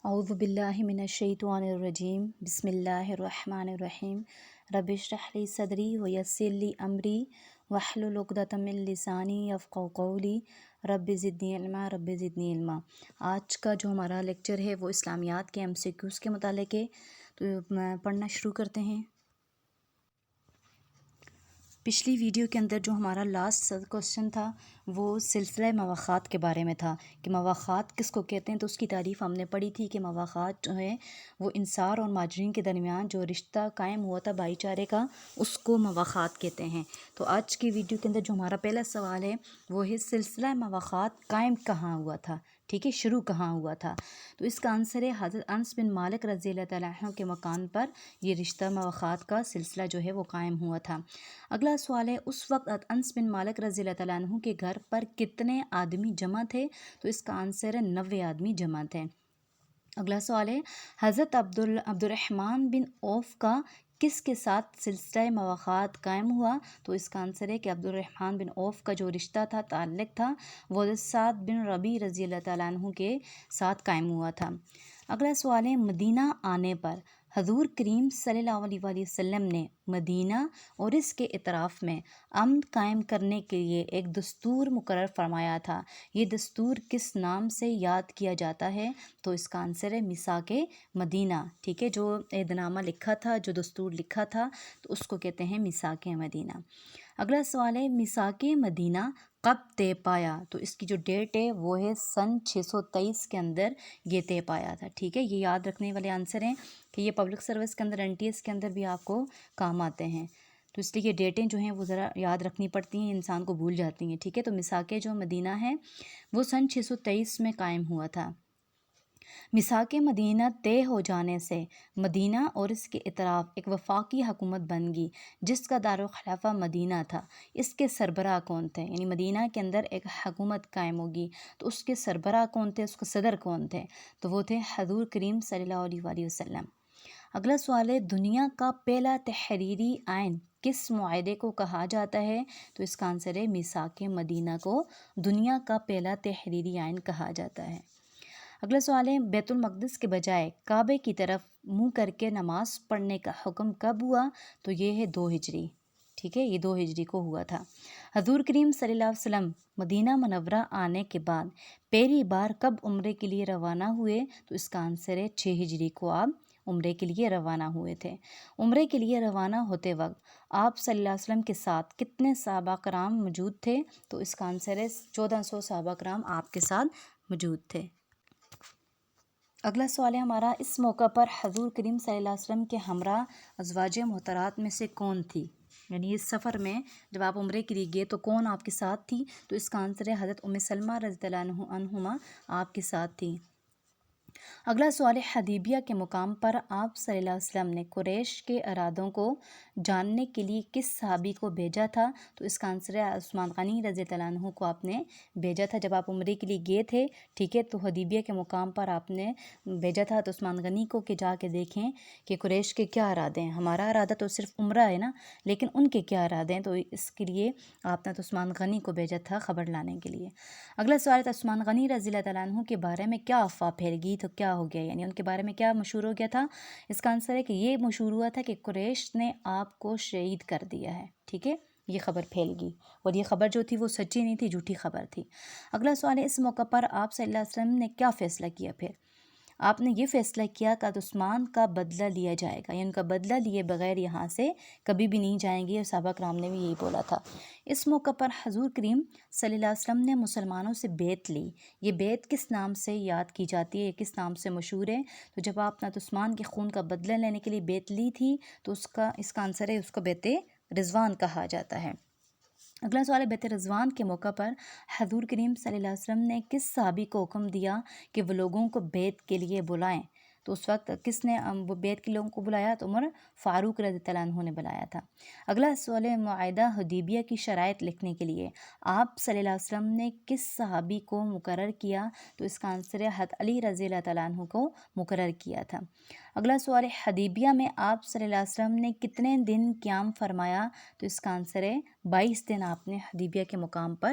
اعوذ باللہ من الشیطان الرجیم بسم اللہ الرحمن الرحیم رب اشرح لی صدری ویسر لی امری واحلل عقدۃ من لسانی یفقہوا قولی رب زدنی علما رب زدنی علما۔ آج کا جو ہمارا لیکچر ہے وہ اسلامیات کے MCQs کے متعلق ہے، تو پڑھنا شروع کرتے ہیں۔ پچھلی ویڈیو کے اندر جو ہمارا لاسٹ کوسچن تھا وہ سلسلہ مواخات کے بارے میں تھا کہ مواخات کس کو کہتے ہیں، تو اس کی تعریف ہم نے پڑھی تھی کہ مواخات جو ہے وہ انصار اور مہاجرین کے درمیان جو رشتہ قائم ہوا تھا بھائی چارے کا، اس کو مواخات کہتے ہیں۔ تو آج کی ویڈیو کے اندر جو ہمارا پہلا سوال ہے وہ ہے سلسلہ مواخات قائم کہاں ہوا تھا، ٹھیک ہے، شروع کہاں ہوا تھا؟ تو اس کا آنسر ہے حضرت انس بن مالک رضی اللہ تعالیٰ عنہ کے مکان پر یہ رشتہ مواخات کا سلسلہ جو ہے وہ قائم ہوا تھا۔ اگلا سوال ہے اس وقت انس بن مالک رضی اللہ تعالیٰ عنہ کے گھر پر کتنے آدمی جمع تھے؟ تو اس کا آنسر ہے 90 آدمی جمع تھے۔ اگلا سوال ہے حضرت عبد الرحمن بن عوف کا کس کے ساتھ سلسلہ مواخات قائم ہوا؟ تو اس کا آنسر ہے کہ عبد الرحمن بن عوف کا جو رشتہ تھا، تعلق تھا، وہ سعد بن ربیع رضی اللہ تعالیٰ عنہ کے ساتھ قائم ہوا تھا۔ اگلا سوال ہے مدینہ آنے پر حضور کریم صلی اللہ علیہ وآلہ وسلم نے مدینہ اور اس کے اطراف میں امن قائم کرنے کے لیے ایک دستور مقرر فرمایا تھا، یہ دستور کس نام سے یاد کیا جاتا ہے؟ تو اس کا آنسر ہے میثاق مدینہ، ٹھیک ہے، جو عہد نامہ لکھا تھا، جو دستور لکھا تھا، تو اس کو کہتے ہیں میثاق مدینہ۔ اگلا سوال ہے میثاق مدینہ کب طے پایا؟ تو اس کی جو ڈیٹ ہے وہ ہے سن 623 کے اندر یہ طے پایا تھا، ٹھیک ہے۔ یہ یاد رکھنے والے آنسر ہیں کہ یہ پبلک سروس کے اندر NTS کے اندر بھی آپ کو کام آتے ہیں، تو اس لیے یہ ڈیٹیں جو ہیں وہ ذرا یاد رکھنی پڑتی ہیں، انسان کو بھول جاتی ہیں، ٹھیک ہے۔ تو میثاق جو مدینہ ہے وہ سن 623 میں قائم ہوا تھا۔ میثاق مدینہ طے ہو جانے سے مدینہ اور اس کے اطراف ایک وفاقی حکومت بن گئی جس کا دارالخلافہ مدینہ تھا۔ اس کے سربراہ کون تھے؟ یعنی مدینہ کے اندر ایک حکومت قائم ہوگی تو اس کے سربراہ کون تھے، اس کے صدر کون تھے؟ تو وہ تھے حضور کریم صلی اللہ علیہ وآلہ وسلم۔ اگلا سوال ہے دنیا کا پہلا تحریری آئین کس معاہدے کو کہا جاتا ہے؟ تو اس کا آنسر ہے میثاق مدینہ کو دنیا کا پہلا تحریری آئین کہا جاتا ہے۔ اگلا سوال ہے بیت المقدس کے بجائے کعبے کی طرف منہ کر کے نماز پڑھنے کا حکم کب ہوا؟ تو یہ ہے 2 ہجری، ٹھیک ہے، یہ 2 ہجری کو ہوا تھا۔ حضور کریم صلی اللہ علیہ وسلم مدینہ منورہ آنے کے بعد پہلی بار کب عمرے کے لیے روانہ ہوئے؟ تو اس کا آنسر ہے 6 ہجری کو آپ عمرے کے لیے روانہ ہوئے تھے۔ عمرے کے لیے روانہ ہوتے وقت آپ صلی اللہ علیہ وسلم کے ساتھ کتنے صحابہ کرام موجود تھے؟ تو اس کا آنسر ہے 1400 صحابہ کرام آپ کے ساتھ موجود تھے۔ اگلا سوال ہے ہمارا اس موقع پر حضور کریم صلی اللہ علیہ وسلم کے ہمراہ ازواج محترات میں سے کون تھی؟ یعنی اس سفر میں جب آپ عمرے کے لیے گئے تو کون آپ کے ساتھ تھی؟ تو اس کا آنسر ہے حضرت ام سلمہ رضی اللہ عنہما آپ کے ساتھ تھی۔ اگلا سوال ہے حدیبیہ کے مقام پر آپ صلی اللہ علیہ وسلم نے قریش کے ارادوں کو جاننے کے لیے کس صحابی کو بھیجا تھا؟ تو اس کا آنسر ہے عثمان غنی رضی اللہ عنہ کو آپ نے بھیجا تھا جب آپ عمرے کے لیے گئے تھے، ٹھیک ہے۔ تو حدیبیہ کے مقام پر آپ نے بھیجا تھا تو عثمان غنی کو کہ جا کے دیکھیں کہ قریش کے کیا ارادے ہیں، ہمارا ارادہ تو صرف عمرہ ہے نا، لیکن ان کے کیا ارادے ہیں، تو اس کے لیے آپ نے تو عثمان غنی کو بھیجا تھا خبر لانے کے لیے۔ اگلا سوال ہے عثمان غنی رضی اللہ تعالیٰ عنہ کے بارے میں کیا افواہ پھیل گئی؟ تو کیا ہو گیا، یعنی ان کے بارے میں کیا مشہور ہو گیا تھا؟ اس کا آنسر ہے کہ یہ مشہور ہوا تھا کہ قریش نے آپ کو شہید کر دیا ہے، ٹھیک ہے، یہ خبر پھیل گئی، اور یہ خبر جو تھی وہ سچی نہیں تھی، جھوٹی خبر تھی۔ اگلا سوال ہے اس موقع پر آپ صلی اللہ علیہ وسلم نے کیا فیصلہ کیا؟ پھر آپ نے یہ فیصلہ کیا کہ عثمان کا بدلہ لیا جائے گا، یعنی ان کا بدلہ لیے بغیر یہاں سے کبھی بھی نہیں جائیں گے، اور صحابہ کرام نے بھی یہی بولا تھا۔ اس موقع پر حضور کریم صلی اللہ علیہ وسلم نے مسلمانوں سے بیعت لی، یہ بیعت کس نام سے یاد کی جاتی ہے، کس نام سے مشہور ہے؟ تو جب آپ نے عثمان کے خون کا بدلہ لینے کے لیے بیعت لی تھی تو اس کا آنسر ہے اس کو بیعت رضوان کہا جاتا ہے۔ اگلا سوال ہے بیعت رضوان کے موقع پر حضور کریم صلی اللہ علیہ وسلم نے کس صحابی کو حکم دیا کہ وہ لوگوں کو بیعت کے لیے بلائیں؟ تو اس وقت کس نے وہ بیعت کے لوگوں کو بلایا؟ تو عمر فاروق رضی اللہ عنہ نے بلایا تھا۔ اگلا سوال ہے معاہدہ حدیبیہ کی شرائط لکھنے کے لیے آپ صلی اللہ علیہ وسلم نے کس صحابی کو مقرر کیا؟ تو اس کا آنسر ہے حضرت علی رضی اللہ تعالیٰ عنہ کو مقرر کیا تھا۔ اگلا سوال ہے حدیبیہ میں آپ صلی اللہ علیہ وسلم نے کتنے دن قیام فرمایا؟ تو اس کا آنسر ہے 22 دن آپ نے حدیبیہ کے مقام پر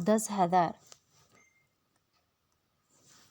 10,000।